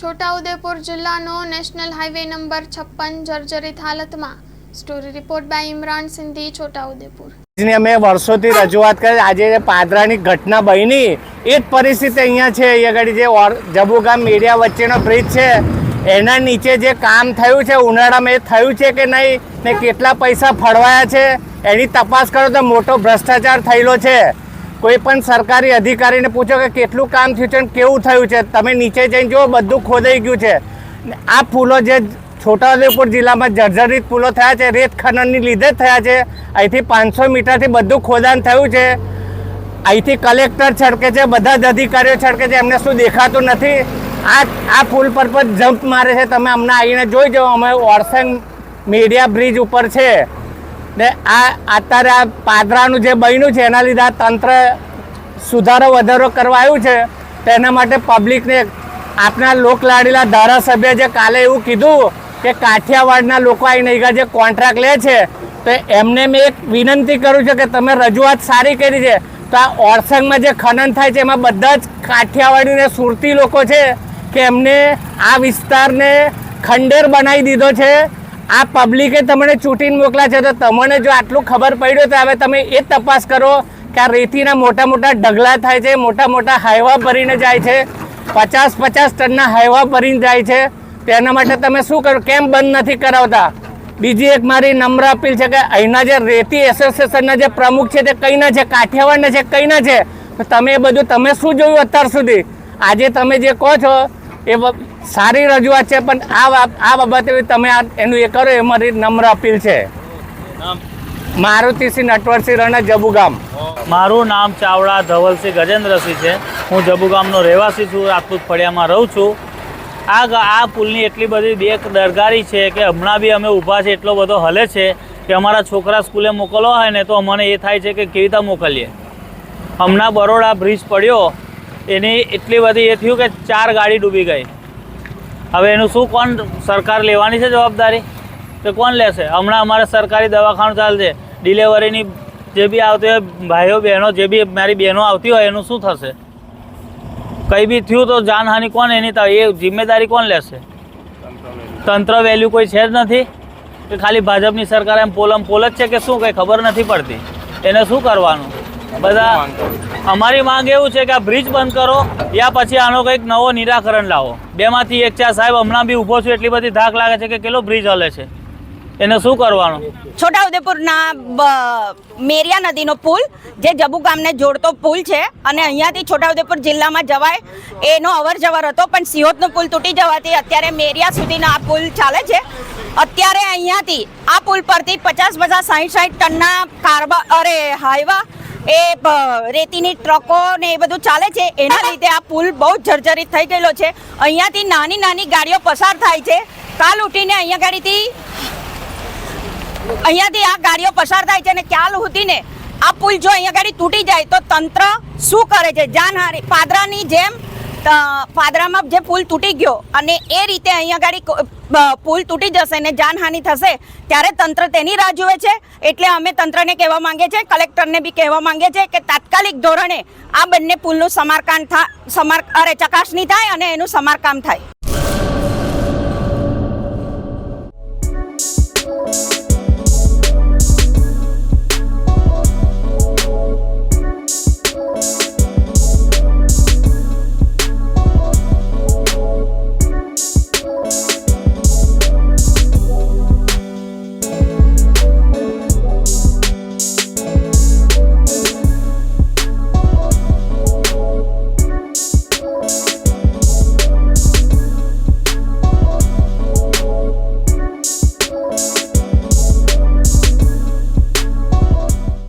છોટાઉદેપુર જિલ્લાનો national highway number 56 જર્જરિત હાલતમાં। Story report by Imran Sindhi, Chhotaudepur. અમે વર્ષોથી રજૂઆત કરી, આજે પાદરાની ઘટના બની એ જ પરિસ્થિતિ અહીંયા છે। અહીંયા આગળ જે જબુગામ મેડિયા વચ્ચેનો બ્રિજ છે એના નીચે જે કામ થયું છે ઉનાળામાં એ થયું છે કે નહીં ને કેટલા પૈસા ફળવાયા છે એની તપાસ કરો તો મોટો ભ્રષ્ટાચાર થયેલો છે। કોઈ પણ સરકારી અધિકારીને પૂછો કે કેટલું કામ થયું છે અને કેવું થયું છે, તમે નીચે જઈને જુઓ બધું ખોદાઈ ગયું છે। આ પુલો જે છોટાઉદેપુર જિલ્લામાં જર્જરિત પુલો થયા છે રેત ખનનની લીધે જ થયા છે। અહીંથી 500 મીટરથી બધું ખોદાણ થયું છે। અહીંથી કલેક્ટર છડકે છે, બધા જ અધિકારીઓ છડકે છે, એમને શું દેખાતું નથી? આ પુલ પર જમ્પ મારે છે, તમે અમને આવીને જોઈ જાઓ। અમે ઓરસંગ મીડિયા બ્રિજ ઉપર છે ને અત્યારે આ પાદરાનું જે બન્યું છે એના લીધે આ તંત્ર સુધારો વધારો કરવા આવ્યું છે। તો એના માટે પબ્લિકને આપણા લોકલાડીલા ધારાસભ્ય જે કાલે એવું કીધું કે કાઠિયાવાડના લોકો આવીને જે કોન્ટ્રાક્ટ લે છે તો એમને મેં એક વિનંતી કરું છું કે તમે રજૂઆત સારી કરી છે તો આ ઓરસંગમાં જે ખનન થાય છે એમાં બધા જ કાઠિયાવાડી ને સુરતી લોકો છે કે એમને આ વિસ્તારને ખંડેર બનાવી દીધો છે। આ પબ્લિકે તમને ચૂંટીને મોકલ્યા છે તો તમને જો આટલું ખબર પડ્યું તો હવે તમે એ તપાસ કરો કે આ રેતીના મોટા મોટા ઢગલા થાય છે, મોટા મોટા હાઈવા ભરીને જાય છે, 50-50 ટનના હાઈવા ભરીને જાય છે। તેના માટે તમે શું કરો, કેમ બંધ નથી કરાવતા? બીજી એક મારી નમ્ર અપીલ છે કે અહીંના જે રેતી એસોસિએશનના જે પ્રમુખ છે તે કઈના છે, કાઠિયાવાડના છે, કઈના છે? તો તમે એ બધું તમે શું જોયું અત્યાર સુધી? આજે તમે જે કહો છો એ સારી રજૂઆત છે પણ આ બાબતે તમે એનું એ કરો એ મારી નમ્ર અપીલ છે। મારુતિસિંહ નટવરસિંહ રણા, જબુગામ। મારું નામ ચાવડા ધવલસિંહ ગજેન્દ્રસિંહ છે। હું જબુગામનો રહેવાસી છું, રાજપૂત ફળિયામાં રહું છું। આ પુલની એટલી બધી બેદરકારી છે કે હમણાં બી અમે ઊભા છે એટલો બધો હલે છે કે અમારા છોકરા સ્કૂલે મોકલવા હોય ને તો અમને એ થાય છે કે કેવી રીતે મોકલીએ। હમણાં બરોડા બ્રિજ પડ્યો એની એટલી બધી એ થયું કે 4 ગાડી ડૂબી ગઈ। હવે એનું શું કોણ સરકાર લેવાની છે જવાબદારી? તો કોણ લેશે? હમણાં અમારે સરકારી દવાખાનું ચાલશે, ડિલિવરીની જે બી આવતી હોય ભાઈઓ બહેનો જે બી મારી બહેનો આવતી હોય એનું શું થશે? કંઈ બી થયું તો જાનહાનિ કોણ એની એ જિમ્મેદારી કોણ લેશે? તંત્ર વેલ્યુ કોઈ છે જ નથી કે ખાલી ભાજપની સરકાર એમ પોલ જ છે કે શું કંઈ ખબર નથી પડતી? એને શું કરવાનું? બધા અમારી માંગ એવું છે કે આ બ્રિજ બંધ કરો યા પછી આનો કંઈક નવો નિરાકરણ લાવો। બેમાંથી એક છે। સાહેબ હમણાં બી ઊભો છું, એટલી બધી ધાક લાગે છે કે કેટલો બ્રિજ હલે છે, એને શું કરવાનું? છોટાઉદેપુરના મેરિયા નદીનો પુલ જે જબુગામને જોડતો પુલ છે અને અહીંયાથી છોટાઉદેપુર જિલ્લામાં જવાય એનો અવર જવર હતો, પણ સિહોતનો પુલ તૂટી જવાથી અત્યારે મેરિયા સુધીનો આ પુલ ચાલે છે। અત્યારે અહીંયાથી આ પુલ પરથી 50-60 ટનના હાઈવા એ રેતીની ટ્રકો ને એ બધું ચાલે છે। એના લીધે આ પુલ બહુ જર્જરિત થઈ ગયેલો છે। અહીંયાથી નાની નાની ગાડીઓ પસાર થાય છે। કાલ ઉઠીને અહીંયાથી આ ગાડીઓ પસાર થાય છે અને ક્યાલ ઉઠીને આ પુલ જો અહીંયા ગાડી તૂટી જાય તો તંત્ર શું કરે છે? જાનહાનિ પાદરાની જેમ પાદરામાં જે પુલ તૂટી ગયો અને એ રીતે અહીંયા ગાડી પુલ તૂટી જશે ને જાનહાનિ થશે ત્યારે તંત્ર તેની રાહ જુએ છે। એટલે અમે તંત્રને કહેવા માંગીએ છીએ, કલેક્ટરને બી કહેવા માંગીએ છીએ કે તાત્કાલિક ધોરણે આ બંને પુલનું ચકાસણી થાય અને એનું સમારકામ થાય।